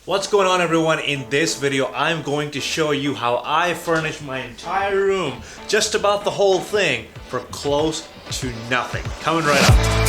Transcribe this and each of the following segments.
What's going on, everyone? In this video I'm going to show you how I furnish my entire room, just about the whole thing, for close to nothing. Coming right up.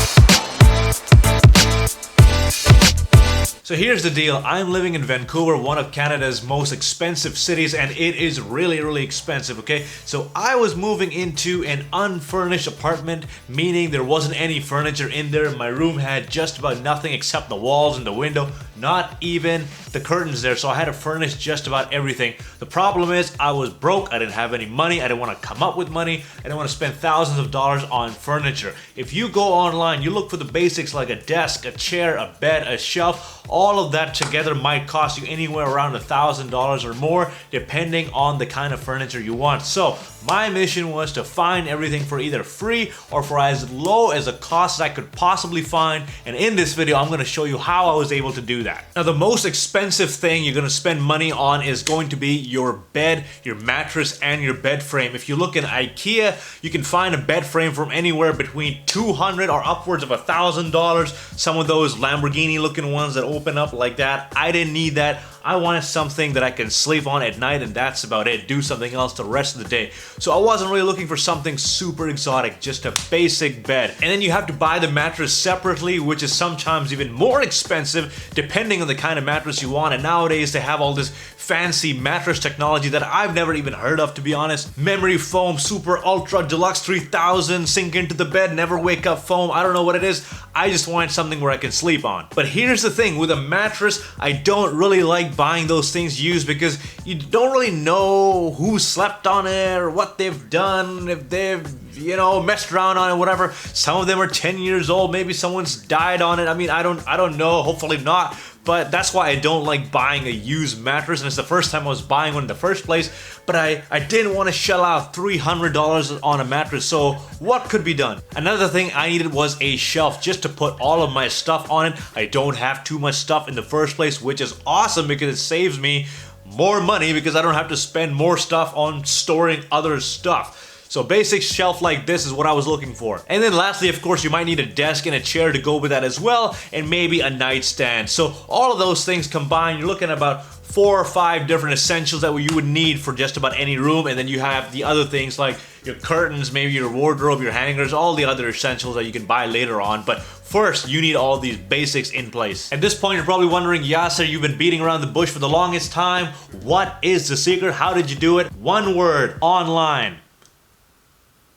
So here's the deal, I'm living in Vancouver, one of Canada's most expensive cities, and it is really expensive, okay? So I was moving into an unfurnished apartment, meaning there wasn't any furniture in there. My room had just about nothing except the walls and the window, not even the curtains there, so I had to furnish just about everything. The problem is I was broke, I didn't have any money, I didn't want to come up with money, I didn't want to spend thousands of dollars on furniture. If you go online, you look for the basics like a desk, a chair, a bed, a shelf, all of that together might cost you anywhere around $1,000 or more, depending on the kind of furniture you want. So my mission was to find everything for either free or for as low as a cost as I could possibly find, and in this video I'm going to show you how I was able to do that. Now, the most expensive thing you're going to spend money on is going to be your bed, your mattress, and your bed frame. If you look in IKEA, you can find a bed frame from anywhere between $200 or upwards of $1,000. Some of those Lamborghini looking ones that open up like that, I didn't need that. I wanted something that I can sleep on at night, and that's about it. Do something else the rest of the day. So I wasn't really looking for something super exotic, just a basic bed. And then you have to buy the mattress separately, which is sometimes even more expensive depending on the kind of mattress you want. And nowadays they have all this fancy mattress technology that I've never even heard of, to be honest. Memory foam, super ultra deluxe 3000, sink into the bed, never wake up foam. I don't know what it is. I just wanted something where I can sleep on. But here's the thing, with a mattress, I don't really like buying those things used because you don't really know who slept on it or what they've done, if they've, you know, messed around on it, whatever. Some of them are 10 years old, maybe someone's died on it. I mean, I don't know, hopefully not. But that's why I don't like buying a used mattress, and it's the first time I was buying one in the first place. But I didn't want to shell out $300 on a mattress, so what could be done? Another thing I needed was a shelf just to put all of my stuff on it. I don't have too much stuff in the first place, which is awesome because it saves me more money because I don't have to spend more stuff on storing other stuff. So basic shelf like this is what I was looking for. And then lastly, of course, you might need a desk and a chair to go with that as well, and maybe a nightstand. So all of those things combined, you're looking at about 4 or 5 different essentials that you would need for just about any room. And then you have the other things like your curtains, maybe your wardrobe, your hangers, all the other essentials that you can buy later on. But first, you need all these basics in place. At this point, you're probably wondering, Yasser, you've been beating around the bush for the longest time. What is the secret? How did you do it? One word: online.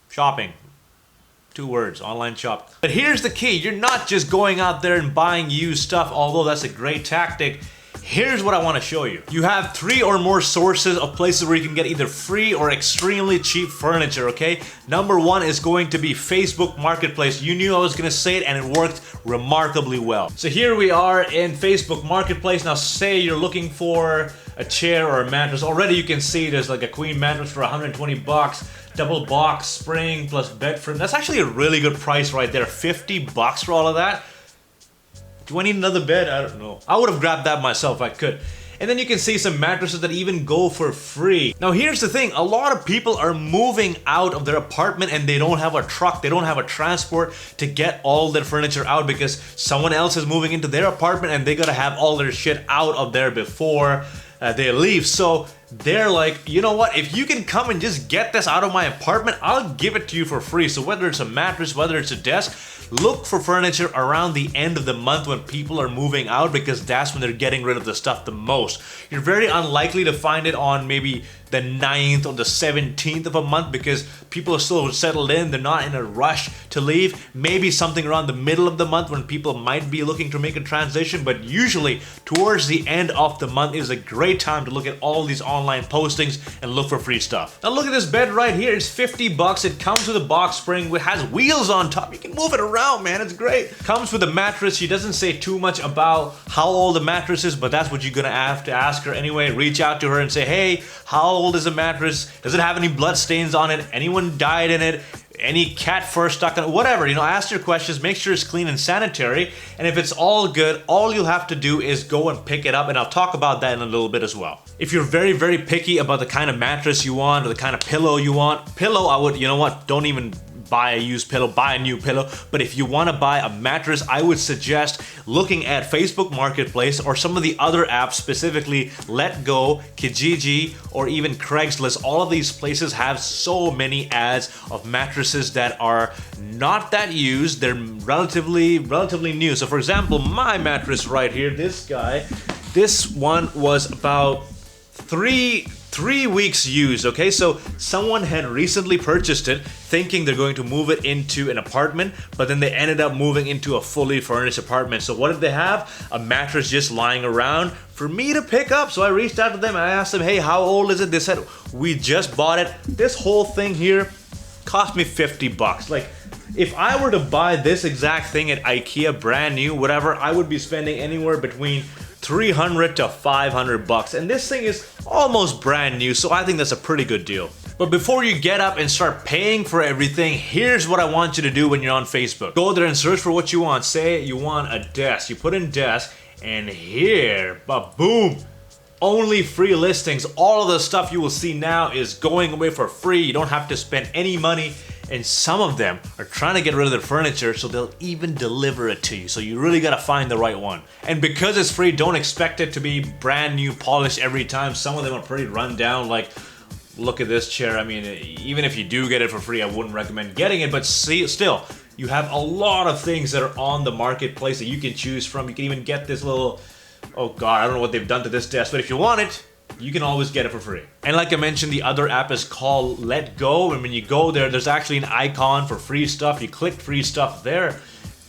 Shopping. 2 words, online shop. But here's the key, you're not just going out there and buying used stuff, although that's a great tactic. Here's what I want to show you. You have 3 or more sources of places where you can get either free or extremely cheap furniture, okay? Number 1 is going to be Facebook Marketplace. You knew I was going to say it, and it worked remarkably well. So here we are in Facebook Marketplace. Now say you're looking for a chair or a mattress. Already you can see there's like a queen mattress for 120 bucks. Double box spring plus bed frame. That's actually a really good price right there. 50 bucks for all of that. Do I need another bed? I don't know. I would have grabbed that myself if I could. And then you can see some mattresses that even go for free. Now here's the thing, a lot of people are moving out of their apartment and they don't have a truck, they don't have a transport to get all their furniture out because someone else is moving into their apartment and they gotta have all their shit out of there before they leave. So they're like, you know what, if you can come and just get this out of my apartment, I'll give it to you for free. So whether it's a mattress, whether it's a desk, look for furniture around the end of the month when people are moving out, because that's when they're getting rid of the stuff the most. You're very unlikely to find it on maybe the 9th or the 17th of a month because people are still settled in, they're not in a rush to leave. Maybe something around the middle of the month when people might be looking to make a transition, but usually towards the end of the month is a great time to look at all these online postings and look for free stuff. Now look at this bed right here, it's 50 bucks. It comes with a box spring, it has wheels on top, you can move it around, man, it's great. Comes with a mattress. She doesn't say too much about how old the mattress is, but that's what you're gonna have to ask her anyway. Reach out to her and say, hey, how old is the mattress? Does it have any blood stains on it? Anyone died in it? Any cat fur stuck on it? Whatever, you know, ask your questions, make sure it's clean and sanitary, and if it's all good, all you'll have to do is go and pick it up, and I'll talk about that in a little bit as well. If you're very picky about the kind of mattress you want or the kind of pillow you want, I would, you know what, don't even buy a used pillow, buy a new pillow. But if you want to buy a mattress, I would suggest looking at Facebook Marketplace or some of the other apps, specifically Let Go, Kijiji, or even Craigslist. All of these places have so many ads of mattresses that are not that used. They're relatively new. So for example, my mattress right here, this guy, this one was about three weeks used. Okay, so someone had recently purchased it thinking they're going to move it into an apartment, but then they ended up moving into a fully furnished apartment. So what did they have? A mattress just lying around for me to pick up. So I reached out to them and I asked them, hey, how old is it? They said, we just bought it. This whole thing here cost me $50. Like, if I were to buy this exact thing at IKEA, brand new, whatever, I would be spending anywhere between $300 to $500, and this thing is almost brand new, so I think that's a pretty good deal. But before you get up and start paying for everything, here's what I want you to do when you're on Facebook. Go there and search for what you want. Say you want a desk. You put in desk, and here, boom, only free listings. All of the stuff you will see now is going away for free. You don't have to spend any money. And some of them are trying to get rid of their furniture, so they'll even deliver it to you. So you really gotta find the right one. And because it's free, don't expect it to be brand new, polished every time. Some of them are pretty run down, like, look at this chair. I mean, even if you do get it for free, I wouldn't recommend getting it, but still, you have a lot of things that are on the marketplace that you can choose from. You can even get this little, oh God, I don't know what they've done to this desk, but if you want it, you can always get it for free. And like I mentioned, the other app is called Let Go. And when you go there, there's actually an icon for free stuff. You click free stuff there.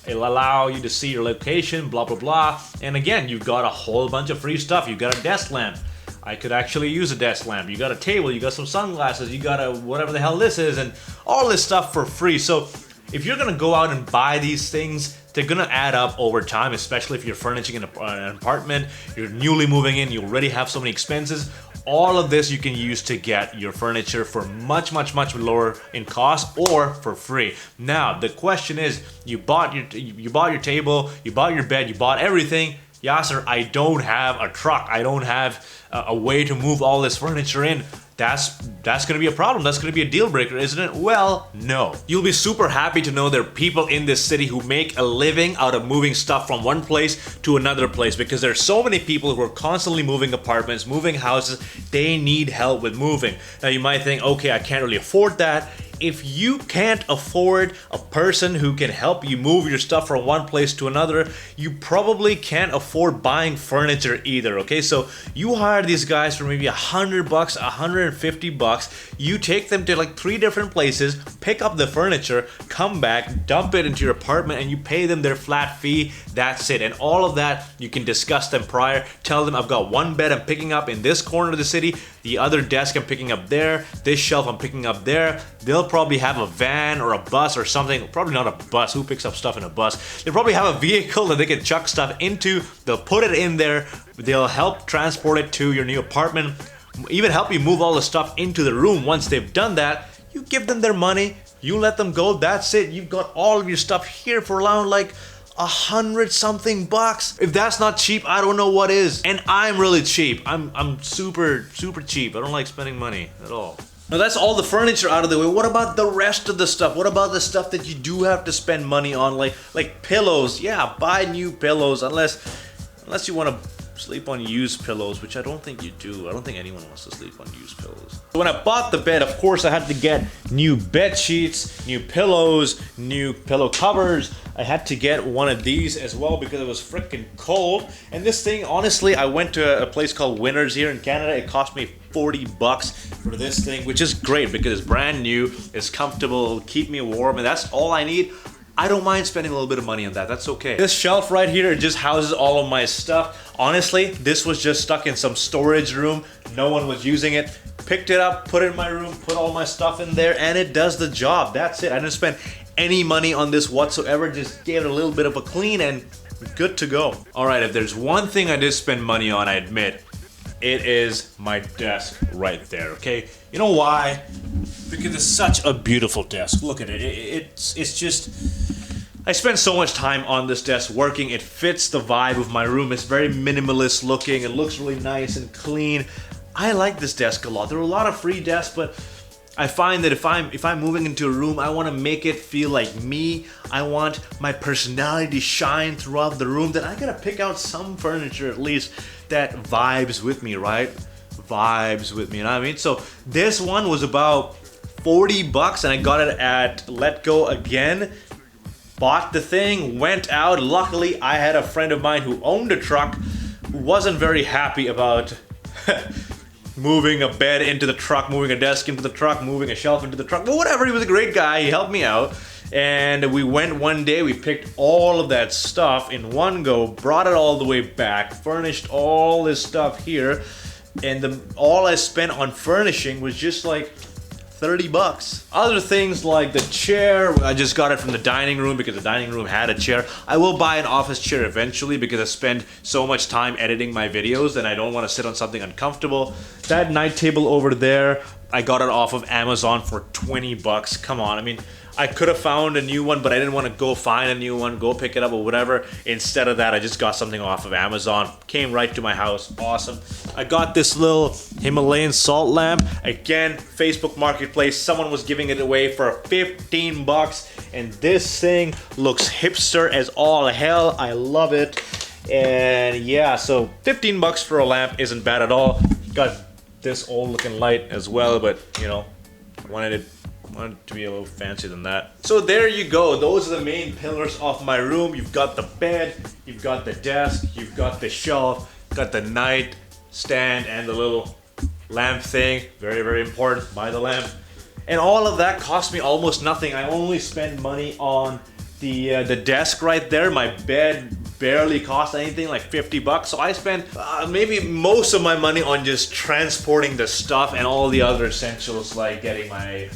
It'll allow you to see your location, blah, blah, blah. And again, you've got a whole bunch of free stuff. You've got a desk lamp. I could actually use a desk lamp. You got a table, you got some sunglasses, you got a whatever the hell this is, and all this stuff for free. So if you're gonna go out and buy these things, they're gonna add up over time, especially if you're furnishing an apartment, you're newly moving in, you already have so many expenses. All of this you can use to get your furniture for much lower in cost or for free. Now, the question is, you bought your table, you bought your bed, you bought everything. Yasser, I don't have a truck. I don't have a way to move all this furniture in. That's gonna be a problem. That's gonna be a deal breaker, isn't it? Well, no. You'll be super happy to know there are people in this city who make a living out of moving stuff from one place to another place, because there's so many people who are constantly moving apartments, moving houses. They need help with moving. Now you might think, okay, I can't really afford that. If you can't afford a person who can help you move your stuff from one place to another, you probably can't afford buying furniture either, okay? So you hire these guys for maybe $100, $150. You take them to like 3 different places, pick up the furniture, come back, dump it into your apartment, and you pay them their flat fee. That's it. And all of that, you can discuss them prior. Tell them, I've got one bed I'm picking up in this corner of the city, the other desk I'm picking up there, this shelf I'm picking up there. They'll probably have a van or a bus or something. Probably not a bus. Who picks up stuff in a bus? They probably have a vehicle that they can chuck stuff into. They'll put it in there. They'll help transport it to your new apartment. Even help you move all the stuff into the room. Once they've done that, you give them their money. You let them go. That's it. You've got all of your stuff here for around like $100-something bucks. If that's not cheap, I don't know what is. And I'm really cheap. I'm super cheap. I don't like spending money at all. Now that's all the furniture out of the way. What about the rest of the stuff? What about the stuff that you do have to spend money on, like pillows? Yeah, buy new pillows unless you want to sleep on used pillows, which I don't think you do. I don't think anyone wants to sleep on used pillows. When I bought the bed, of course, I had to get new bed sheets, new pillows, new pillow covers. I had to get one of these as well because it was freaking cold. And this thing, honestly, I went to a place called Winners here in Canada. It cost me $40 for this thing, which is great because it's brand new, it's comfortable, it'll keep me warm, and that's all I need. I don't mind spending a little bit of money on that. That's okay. This shelf right here, it just houses all of my stuff. Honestly, this was just stuck in some storage room. No one was using it. Picked it up, put it in my room, put all my stuff in there, and it does the job. That's it. I didn't spend any money on this whatsoever. Just gave it a little bit of a clean and good to go. All right, if there's one thing I did spend money on, I admit, it is my desk right there, okay? You know why? Because it's such a beautiful desk. Look at it. It's just... I spend so much time on this desk working. It fits the vibe of my room. It's very minimalist looking. It looks really nice and clean. I like this desk a lot. There are a lot of free desks, but I find that if I'm moving into a room, I want to make it feel like me. I want my personality to shine throughout the room. Then I gotta pick out some furniture at least that vibes with me, right? Vibes with me, you know what I mean? So this one was about $40 and I got it at Let Go again. Bought the thing, went out. Luckily, I had a friend of mine who owned a truck who wasn't very happy about moving a bed into the truck, moving a desk into the truck, moving a shelf into the truck, but whatever, he was a great guy, he helped me out. And we went one day, we picked all of that stuff in one go, brought it all the way back, furnished all this stuff here, and all I spent on furnishing was just like $30. Other things like the chair, I just got it from the dining room because the dining room had a chair. I will buy an office chair eventually because I spend so much time editing my videos and I don't want to sit on something uncomfortable. That night table over there, I got it off of Amazon for $20. Come on, I mean, I could have found a new one, but I didn't want to go find a new one, go pick it up or whatever. Instead of that, I just got something off of Amazon. Came right to my house. Awesome. I got this little Himalayan salt lamp. Again, Facebook Marketplace. Someone was giving it away for $15. And this thing looks hipster as all hell. I love it. And yeah, so $15 for a lamp isn't bad at all. Got this old looking light as well, but you know, wanted it to be a little fancier than that. So there you go. Those are the main pillars of my room. You've got the bed, you've got the desk, you've got the shelf, got the night stand and the little lamp thing. Very, very important. Buy the lamp. And all of that cost me almost nothing. I only spend money on the desk right there. My bed barely cost anything, like $50. So I spent maybe most of my money on just transporting the stuff and all the other essentials like getting my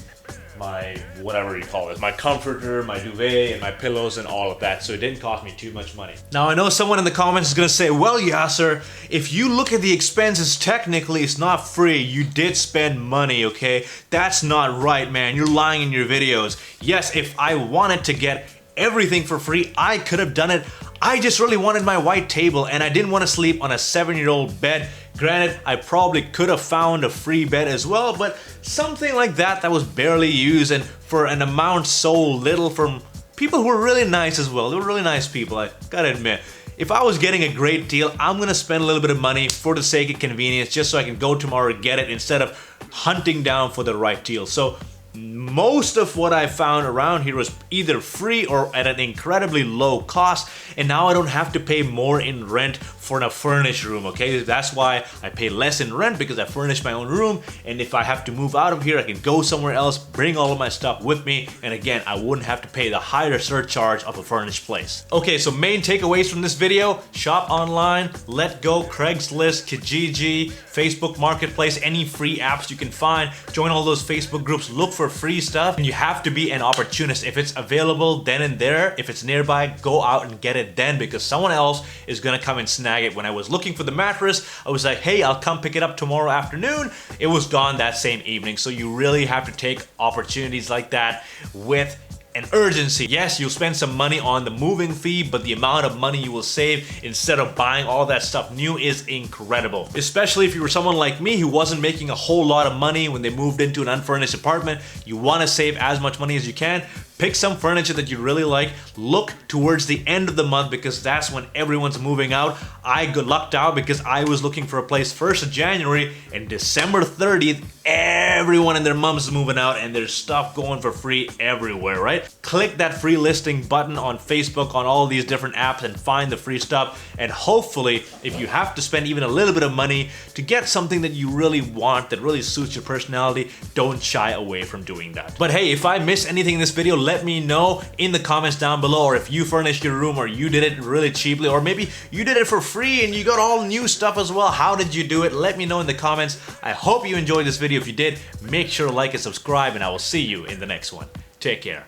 whatever you call it, my comforter, my duvet, and my pillows and all of that, so it didn't cost me too much money. Now I know someone in the comments is gonna say, well Yasser, if you look at the expenses, technically it's not free, you did spend money, okay? That's not right, man, you're lying in your videos. Yes, if I wanted to get everything for free, I could have done it. I just really wanted my white table and I didn't want to sleep on a 7-year-old bed. Granted, I probably could have found a free bed as well, but something like that was barely used and for an amount so little from people who were really nice as well. They were really nice people, I gotta admit. If I was getting a great deal, I'm gonna spend a little bit of money for the sake of convenience just so I can go tomorrow and get it instead of hunting down for the right deal. So most of what I found around here was either free or at an incredibly low cost, and now I don't have to pay more in rent for a furnished room, okay? That's why I pay less in rent, because I furnish my own room, and if I have to move out of here, I can go somewhere else, bring all of my stuff with me, and again, I wouldn't have to pay the higher surcharge of a furnished place. Okay, so main takeaways from this video: shop online, Let Go, Craigslist, Kijiji, Facebook Marketplace, any free apps you can find, join all those Facebook groups, look for free stuff, and you have to be an opportunist. If it's available then and there, if it's nearby, go out and get it then, because someone else is gonna come and snag it. When I was looking for the mattress, I was like, hey, I'll come pick it up tomorrow afternoon. It was gone that same evening. So you really have to take opportunities like that with an urgency. Yes, you'll spend some money on the moving fee, but the amount of money you will save instead of buying all that stuff new is incredible. Especially if you were someone like me who wasn't making a whole lot of money when they moved into an unfurnished apartment. You want to save as much money as you can. Pick some furniture that you really like. Look towards the end of the month, because that's when everyone's moving out. I got lucked out because I was looking for a place 1st of January, and December 30th, everyone and their mums is moving out and there's stuff going for free everywhere, right? Click that free listing button on Facebook, on all these different apps, and find the free stuff. And hopefully, if you have to spend even a little bit of money to get something that you really want, that really suits your personality, don't shy away from doing that. But hey, if I miss anything in this video, let me know in the comments down below, or if you furnished your room or you did it really cheaply, or maybe you did it for free and you got all new stuff as well. How did you do it? Let me know in the comments. I hope you enjoyed this video. If you did, make sure to like and subscribe, and I will see you in the next one. Take care.